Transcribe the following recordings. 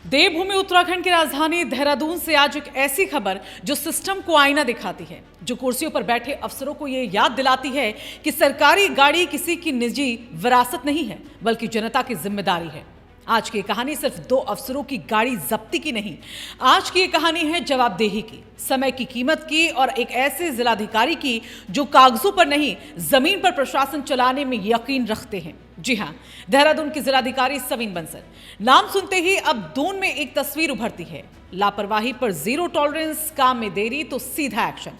देवभूमि उत्तराखंड की राजधानी देहरादून से आज एक ऐसी खबर जो सिस्टम को आईना दिखाती है, जो कुर्सियों पर बैठे अफसरों को यह याद दिलाती है कि सरकारी गाड़ी किसी की निजी विरासत नहीं है, बल्कि जनता की जिम्मेदारी है। आज की कहानी सिर्फ दो अफसरों की गाड़ी जब्ती की नहीं, आज की कहानी है जवाबदेही की, समय की कीमत की और एक ऐसे जिलाधिकारी की जो कागजों पर नहीं, जमीन पर प्रशासन चलाने में यकीन रखते हैं। जी हां, देहरादून की जिलाधिकारी सवीन बंसल। नाम सुनते ही अब दून में एक तस्वीर उभरती है। लापरवाही पर जीरो टॉलरेंस, काम में देरी तो सीधा एक्शन।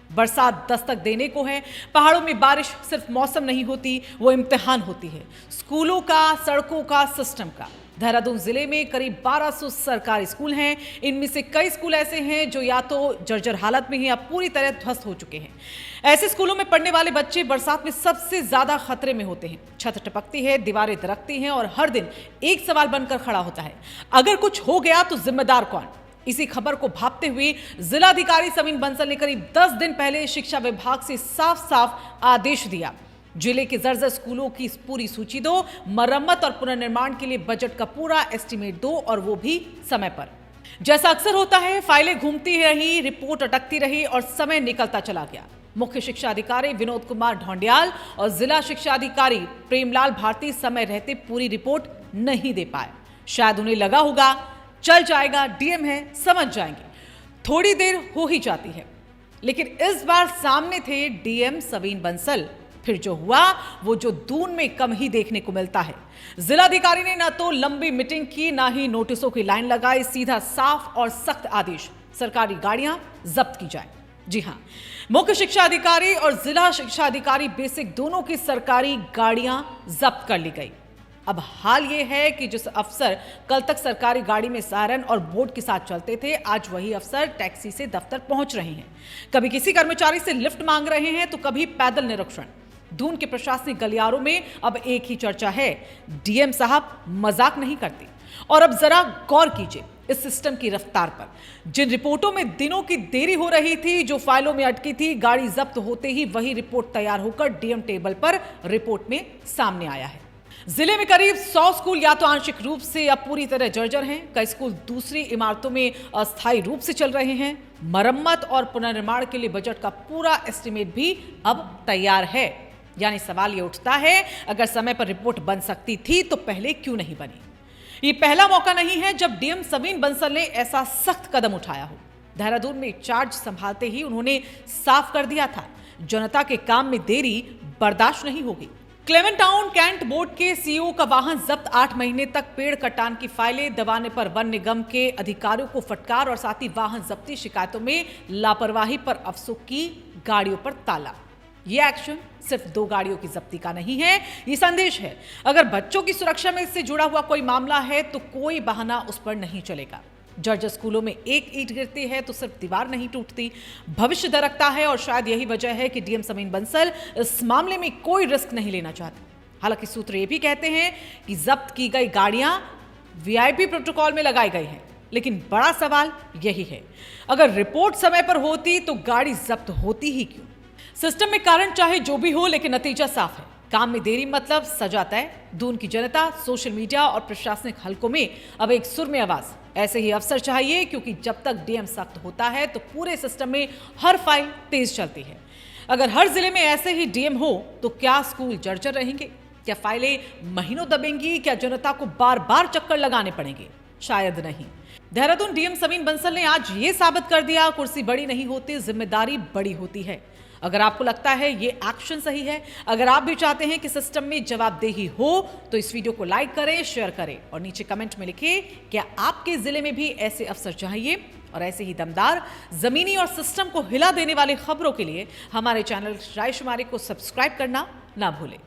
बरसात दस्तक देने को है। पहाड़ों में बारिश सिर्फ मौसम नहीं होती, वो इम्तिहान होती है, स्कूलों का, सड़कों का, सिस्टम का। देहरादून जिले में करीब 1200 सरकारी स्कूल हैं। इनमें से कई स्कूल ऐसे हैं जो या तो जर्जर हालत में हैं या पूरी तरह ध्वस्त हो चुके हैं। ऐसे स्कूलों में पढ़ने वाले बच्चे बरसात में सबसे ज्यादा खतरे में होते हैं। छत टपकती है, दीवारें दरकती हैं और हर दिन एक सवाल बनकर खड़ा होता है, अगर कुछ हो गया तो जिम्मेदार कौन? इसी खबर को भांपते हुए जिलाधिकारी सवीन बंसल ने करीब 10 दिन पहले शिक्षा विभाग से साफ साफ आदेश दिया, जिले के जर्जर स्कूलों की पूरी सूची दो, मरम्मत और पुनर्निर्माण के लिए बजट का पूरा एस्टीमेट दो और वो भी समय पर। जैसा अक्सर होता है, फाइलें घूमती रही, रिपोर्ट अटकती रही और समय निकलता चला गया। मुख्य शिक्षा अधिकारी विनोद कुमार ढोंडियाल और जिला शिक्षा अधिकारी प्रेमलाल भारती समय रहते पूरी रिपोर्ट नहीं दे पाए। शायद उन्हें लगा होगा चल जाएगा, डीएम है, समझ जाएंगे, थोड़ी देर हो ही जाती है। लेकिन इस बार सामने थे डीएम सवीन बंसल। फिर जो हुआ वो जो दून में कम ही देखने को मिलता है। जिलाधिकारी ने ना तो लंबी मीटिंग की, ना ही नोटिसों की लाइन लगाई, सीधा साफ और सख्त आदेश, सरकारी गाड़ियां जब्त की जाए। जी हां, मुख्य शिक्षा अधिकारी और जिला शिक्षा अधिकारी बेसिक दोनों की सरकारी गाड़ियां जब्त कर ली गई। अब हाल ये है कि जिस अफसर कल तक सरकारी गाड़ी में सायरन और बोर्ड के साथ चलते थे, आज वही अफसर टैक्सी से दफ्तर पहुंच रहे हैं। कभी किसी कर्मचारी से लिफ्ट मांग रहे हैं तो कभी पैदल निरीक्षण। दून के प्रशासनिक गलियारों में अब एक ही चर्चा है, डीएम साहब मजाक नहीं करते। और अब जरा गौर कीजिए इस सिस्टम की रफ्तार पर। जिन रिपोर्टों में दिनों की देरी हो रही थी, जो फाइलों में अटकी थी, गाड़ी जब्त होते ही वही रिपोर्ट तैयार होकर डीएम टेबल पर रिपोर्ट में सामने आया है। जिले में करीब 100 स्कूल या तो आंशिक रूप से या पूरी तरह जर्जर हैं। कई स्कूल दूसरी इमारतों में अस्थायी रूप से चल रहे हैं। मरम्मत और पुनर्निर्माण के लिए बजट का पूरा एस्टीमेट भी अब तैयार है। यानी सवाल ये उठता है, अगर समय पर रिपोर्ट बन सकती थी तो पहले क्यों नहीं बनी? ये पहला मौका नहीं है जब डीएम सवीन बंसल ने ऐसा सख्त कदम उठाया हो। देहरादून में चार्ज संभालते ही उन्होंने साफ कर दिया था, जनता के काम में देरी बर्दाश्त नहीं होगी। क्लेमेंट टाउन कैंट बोर्ड के सीईओ का वाहन जब्त, 8 महीने तक पेड़ कटान की फाइलें दबाने पर वन निगम के अधिकारियों को फटकार और साथ ही वाहन जब्ती शिकायतों में लापरवाही पर अफसरों की गाड़ियों पर ताला। यह एक्शन सिर्फ 2 गाड़ियों की जब्ती का नहीं है, ये संदेश है, अगर बच्चों की सुरक्षा में इससे जुड़ा हुआ कोई मामला है तो कोई बहाना उस पर नहीं चलेगा। जर्जर स्कूलों में एक ईंट गिरती है तो सिर्फ दीवार नहीं टूटती, भविष्य दरकता है। और शायद यही वजह है कि डीएम सवीन बंसल इस मामले में कोई रिस्क नहीं लेना चाहते। हालांकि सूत्र ये भी कहते हैं कि जब्त की गई गाड़ियां वीआईपी प्रोटोकॉल में लगाई गई हैं। लेकिन बड़ा सवाल यही है, अगर रिपोर्ट समय पर होती तो गाड़ी जब्त होती ही क्यों? सिस्टम में कारण चाहे जो भी हो, लेकिन नतीजा साफ है, काम में देरी मतलब सजा तय। दून की जनता, सोशल मीडिया और प्रशासनिक हलकों में अब एक सुर में आवाज, ऐसे ही अफसर चाहिए, क्योंकि जब तक डीएम सख्त होता है तो पूरे सिस्टम में हर फाइल तेज चलती है। अगर हर जिले में ऐसे ही डीएम हो तो क्या स्कूल जर्जर रहेंगे? क्या फाइलें महीनों दबेंगी? क्या जनता को बार बार चक्कर लगाने पड़ेंगे? शायद नहीं। देहरादून डीएम सवीन बंसल ने आज ये साबित कर दिया, कुर्सी बड़ी नहीं होती, जिम्मेदारी बड़ी होती है। अगर आपको लगता है ये एक्शन सही है, अगर आप भी चाहते हैं कि सिस्टम में जवाबदेही हो, तो इस वीडियो को लाइक करें, शेयर करें और नीचे कमेंट में लिखें क्या आपके जिले में भी ऐसे अफसर चाहिए। और ऐसे ही दमदार, जमीनी और सिस्टम को हिला देने वाली खबरों के लिए हमारे चैनल रायशुमारी को सब्सक्राइब करना ना भूलें।